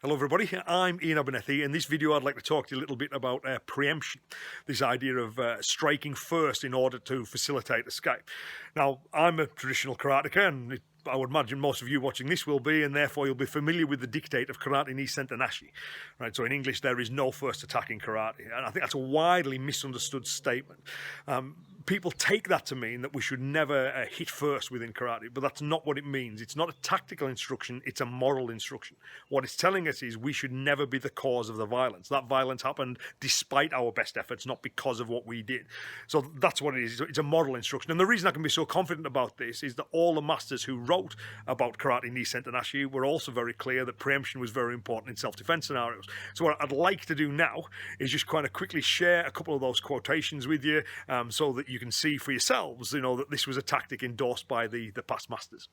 Hello everybody, I'm Ian Abernethy. In this video I'd like to talk to you a little bit about preemption, this idea of striking first in order to facilitate escape. Now, I'm a traditional karateka, and I would imagine most of you watching this will be, and therefore you'll be familiar with the dictate of karate ni Sente Nashi. Right, so in English there is no first attack in karate, and I think that's a widely misunderstood statement. People take that to mean that we should never hit first within karate, but that's not what it means. It's not a tactical instruction, it's a moral instruction. What it's telling us is we should never be the cause of the violence. That violence happened despite our best efforts, not because of what we did. So that's what it is. It's a moral instruction. And the reason I can be so confident about this is that all the masters who wrote about karate ni Sente Nashi were also very clear that preemption was very important in self-defense scenarios. So what I'd like to do now is just kind of quickly share a couple of those quotations with you, so that you can see for yourselves, that this was a tactic endorsed by the past masters.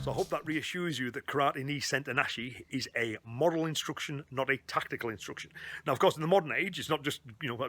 So I hope that reassures you that karate ni Sente Nashi is a moral instruction, not a tactical instruction. Now, of course, in the modern age, it's not just,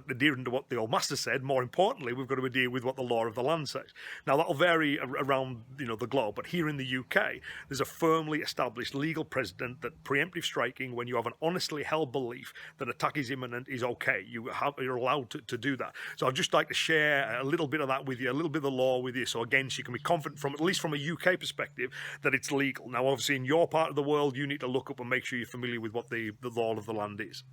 adhering to what the old master said. More importantly, we've got to adhere with what the law of the land says. Now, that'll vary around, the globe, but here in the UK, there's a firmly established legal precedent that preemptive striking, when you have an honestly held belief that attack is imminent, is okay. You're allowed to do that. So I'd just like to share a little bit of that with you, a little bit of the law with you, so again, so you can be confident from, at least from a UK perspective, that it's legal. Now, obviously, in your part of the world, you need to look up and make sure you're familiar with what the law of the land is.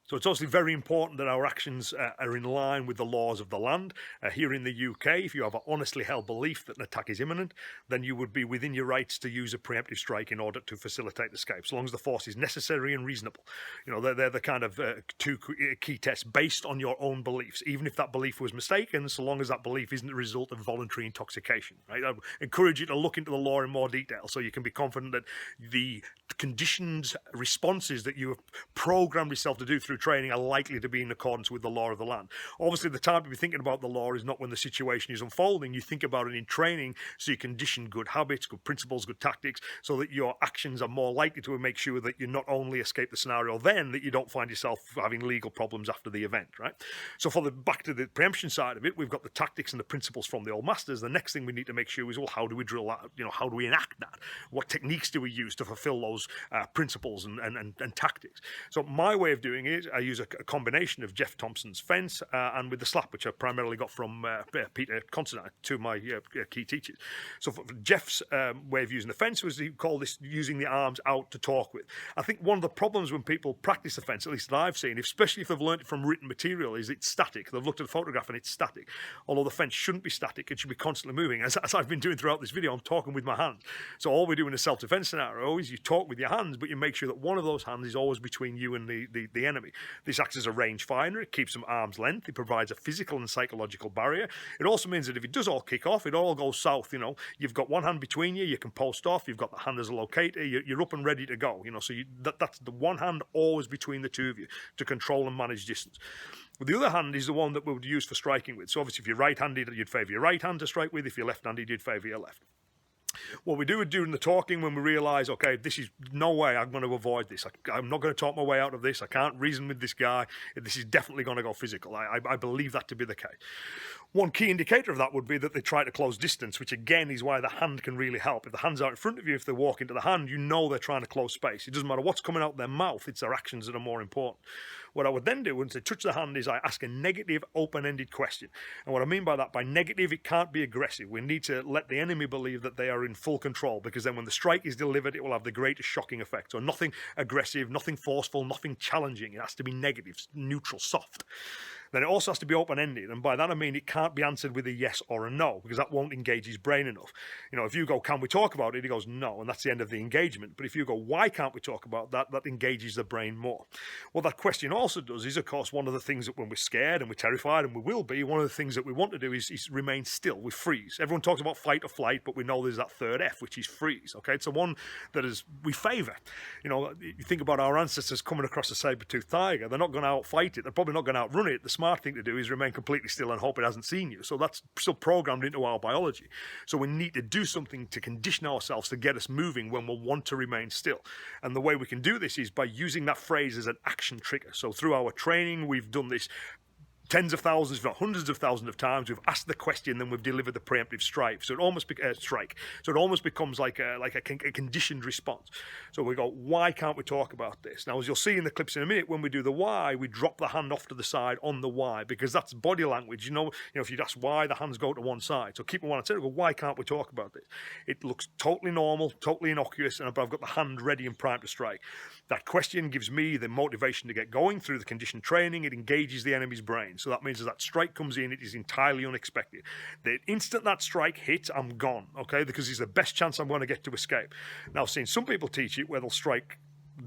So it's obviously very important that our actions are in line with the laws of the land. Here in the UK, if you have an honestly held belief that an attack is imminent, then you would be within your rights to use a preemptive strike in order to facilitate escape, so long as the force is necessary and reasonable. They're the kind of two key tests based on your own beliefs, even if that belief was mistaken, so long as that belief isn't the result of voluntary intoxication. Right? I encourage you to look into the law in more detail so you can be confident that the conditions, responses that you have programmed yourself to do through training are likely to be in accordance with the law of the land. Obviously, the time to be thinking about the law is not when the situation is unfolding. You think about it in training, so you condition good habits, good principles, good tactics, so that your actions are more likely to make sure that you not only escape the scenario then, that you don't find yourself having legal problems after the event, right? So back to the preemption side of it, we've got the tactics and the principles from the old masters. The next thing we need to make sure is, well, how do we drill that? How do we enact that? What techniques do we use to fulfill those principles and tactics? So my way of doing it, I use a combination of Jeff Thompson's fence and with the slap, which I primarily got from Peter Considine, two of my key teachers. So for Jeff's way of using the fence was, he called this using the arms out to talk with. I think one of the problems when people practice the fence, at least that I've seen, especially if they've learned it from written material, is it's static. They've looked at the photograph and it's static. Although the fence shouldn't be static, it should be constantly moving. As I've been doing throughout this video, I'm talking with my hands. So all we do in a self-defense scenario is you talk with your hands, but you make sure that one of those hands is always between you and the enemy. This acts as a range finder. It keeps them arm's length. It provides a physical and psychological barrier. It also means that if it does all kick off, it all goes south. You've got one hand between you can post off. You've got the hand as a locator. You're up and ready to go. So that's the one hand always between the two of you to control and manage distance. Well, the other hand is the one that we would use for striking with. So obviously if you're right-handed, you'd favour your right hand to strike with. If you're left-handed, you'd favour your left. What we do during the talking, when we realise, okay, this is no way I'm going to avoid this. I'm not going to talk my way out of this. I can't reason with this guy. This is definitely going to go physical. I believe that to be the case. One key indicator of that would be that they try to close distance, which again is why the hand can really help. If the hand's out in front of you, if they walk into the hand, you know they're trying to close space. It doesn't matter what's coming out their mouth, it's their actions that are more important. What I would then do once they touch the hand is I ask a negative, open-ended question. And what I mean by that, by negative, it can't be aggressive. We need to let the enemy believe that they are in full control, because then when the strike is delivered, it will have the greatest shocking effect. So nothing aggressive, nothing forceful, nothing challenging. It has to be negative, neutral, soft. Then it also has to be open-ended, and by that I mean it can't be answered with a yes or a no, because that won't engage his brain enough. You know, if you go, can we talk about it? He goes, no, and that's the end of the engagement. But if you go, why can't we talk about that? That engages the brain more. What that question also does is, of course, one of the things that when we're scared and we're terrified, and we will be, one of the things that we want to do is remain still. We freeze. Everyone talks about fight or flight, but we know there's that third F, which is freeze. Okay, it's the one that is we favour. You know, you think about our ancestors coming across a saber-toothed tiger. They're not going to outfight it. They're probably not going to outrun it. The smart thing to do is remain completely still and hope it hasn't seen you. So that's still programmed into our biology. So we need to do something to condition ourselves to get us moving when we want to remain still. And the way we can do this is by using that phrase as an action trigger. So through our training, we've done this tens of thousands, if not hundreds of thousands of times. We've asked the question, then we've delivered the preemptive strike. So it almost becomes like a conditioned response. So we go, why can't we talk about this? Now, as you'll see in the clips in a minute, when we do the why, we drop the hand off to the side on the why, because that's body language. You know, if you'd ask why, the hands go to one side. So keep it one side. Go, why can't we talk about this? It looks totally normal, totally innocuous, but I've got the hand ready and primed to strike. That question gives me the motivation to get going through the conditioned training. It engages the enemy's brain. So that means as that strike comes in, it is entirely unexpected. The instant that strike hits, I'm gone, okay? Because it's the best chance I'm going to get to escape. Now, I've seen some people teach it where they'll strike,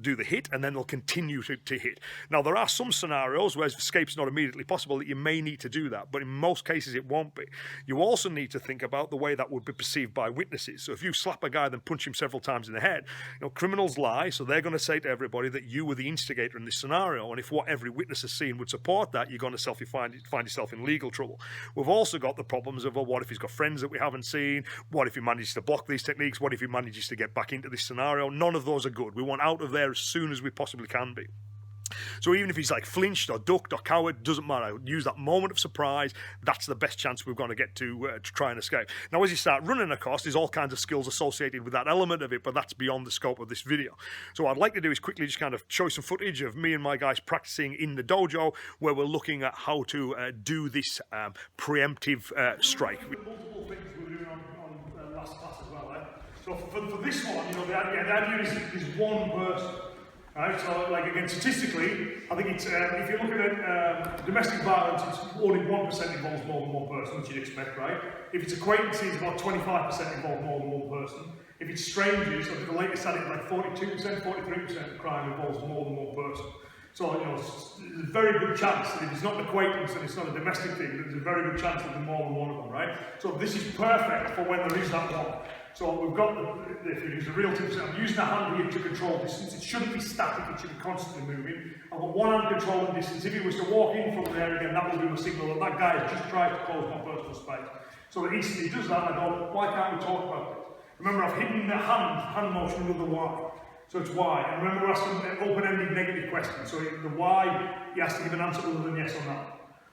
do the hit, and then they'll continue to hit. Now, there are some scenarios where escape's not immediately possible that you may need to do that, but in most cases it won't be. You also need to think about the way that would be perceived by witnesses. So if you slap a guy then punch him several times in the head, criminals lie, so they're going to say to everybody that you were the instigator in this scenario, and if what every witness has seen would support that, you're going to find yourself in legal trouble. We've also got the problems of, well, what if he's got friends that we haven't seen? What if he manages to block these techniques? What if he manages to get back into this scenario? None of those are good. We want out of there as soon as we possibly can be. So even if he's like flinched or ducked or cowered, doesn't matter. Use that moment of surprise. That's the best chance we're going to get to try and escape. Now, as you start running, of course, there's all kinds of skills associated with that element of it, but that's beyond the scope of this video. So what I'd like to do is quickly just kind of show you some footage of me and my guys practicing in the dojo, where we're looking at how to do this preemptive strike. Multiple things we were doing on last class as well. So for this one, the idea is one person. Right, so like again, statistically, I think it's if you're looking at domestic violence, it's only 1% involves more than one person, which you'd expect, right? If it's acquaintances, about 25% involve more than one person. If it's strangers, I think the latest at it like 42%, 43% of crime involves more than one person. So there's a very good chance that if it's not an acquaintance and it's not a domestic thing, there's a very good chance that there's more than one of them, right? So this is perfect for when there is that one. So we've got, if you use the real tips, I'm using the hand here to control distance. It shouldn't be static, it should be constantly moving. I've got one hand controlling distance. If he was to walk in from there again, that will be a signal that that guy has just tried to close my personal space. So that instantly he does that, and I go, why can't we talk about this? Remember, I've hidden the hand motion with the why. So it's why. And remember, we're asking an open-ended negative question. So the why, he has to give an answer other than yes or no.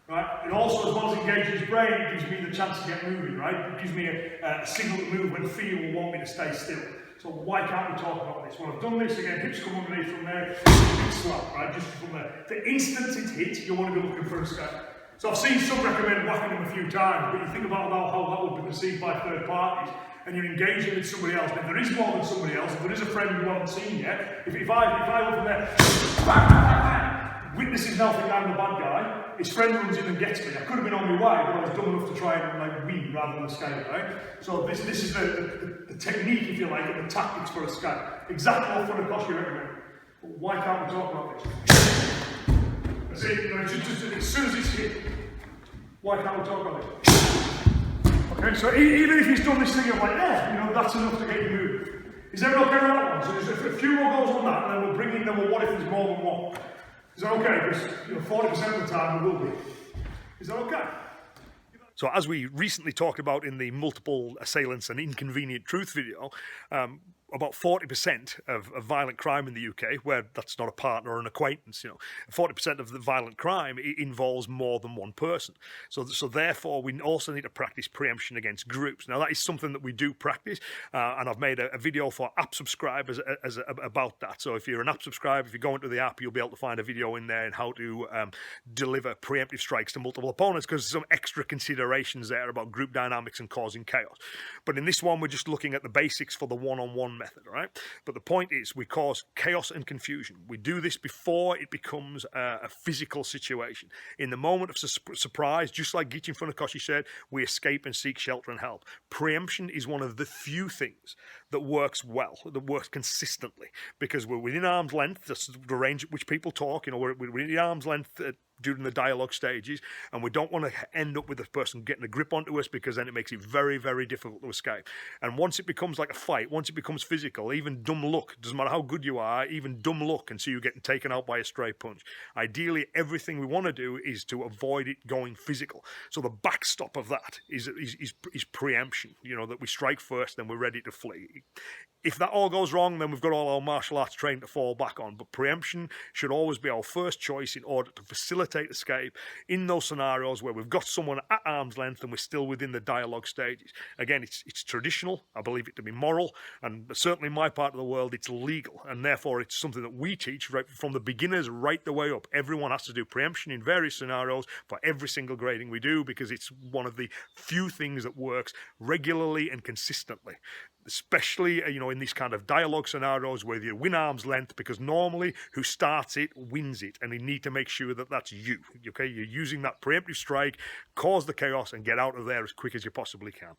Right? And also, as well as engaging his brain, it gives me the chance to get moving, right? It gives me a signal to move when fear will want me to stay still. So why can't we talk about this? Well, I've done this again, hips come underneath from there, big slap, right? Just from there. The instant it's hit, you want to be looking for a escape. So I've seen some recommend whacking him a few times, but you think about how that would be perceived by third parties, and you're engaging with somebody else. But if there is more than somebody else, if there is a friend you haven't seen yet, if I went from there, bang, bang, bang, witnesses now think I'm the bad guy, his friend runs in and gets me. I could have been on my way, but I was dumb enough to try and win rather than escape, right? So this is the technique, if you like, and the tactics for escape. Exactly what front of cost you recommend. But why can't we talk about this? That's it, just as soon as it's hit, why can't we talk about it? Okay, so even if he's done this thing of like, that's enough to get you moving. Is everyone okay with that one? So there's a few more goals on that, and then we'll bring in, what if there's more than one? Is that okay? Because 40% of the time it will be. Is that okay? So as we recently talked about in the multiple assailants and inconvenient truth video, about 40% of violent crime in the UK, where that's not a partner or an acquaintance, 40% of the violent crime involves more than one person. So therefore, we also need to practice preemption against groups. Now, that is something that we do practice, and I've made a video for app subscribers about that. So if you're an app subscriber, if you go into the app, you'll be able to find a video in there on how to deliver preemptive strikes to multiple opponents, because there's some extra considerations there about group dynamics and causing chaos. But in this one, we're just looking at the basics for the one-on-one method, right? But the point is, we cause chaos and confusion. We do this before it becomes a physical situation. In the moment of surprise, just like Gichin Funakoshi said, we escape and seek shelter and help. Preemption is one of the few things that works well, that works consistently, because we're within arm's length. That's the range at which people talk. We're within arm's length during the dialogue stages, and we don't want to end up with the person getting a grip onto us, because then it makes it very, very difficult to escape. And once it becomes like a fight, once it becomes physical, even dumb luck, doesn't matter how good you are, even dumb luck can see you getting taken out by a stray punch. Ideally, everything we want to do is to avoid it going physical. So the backstop of that is preemption, that we strike first, then we're ready to flee. If that all goes wrong, then we've got all our martial arts training to fall back on. But preemption should always be our first choice in order to facilitate escape in those scenarios where we've got someone at arm's length and we're still within the dialogue stages. Again, it's traditional. I believe it to be moral, and certainly in my part of the world, it's legal, and therefore it's something that we teach right from the beginners right the way up. Everyone has to do preemption in various scenarios for every single grading we do, because it's one of the few things that works regularly and consistently. Especially, in these kind of dialogue scenarios where you win arm's length, because normally who starts it wins it, and you need to make sure that that's you. Okay, you're using that preemptive strike, cause the chaos, and get out of there as quick as you possibly can.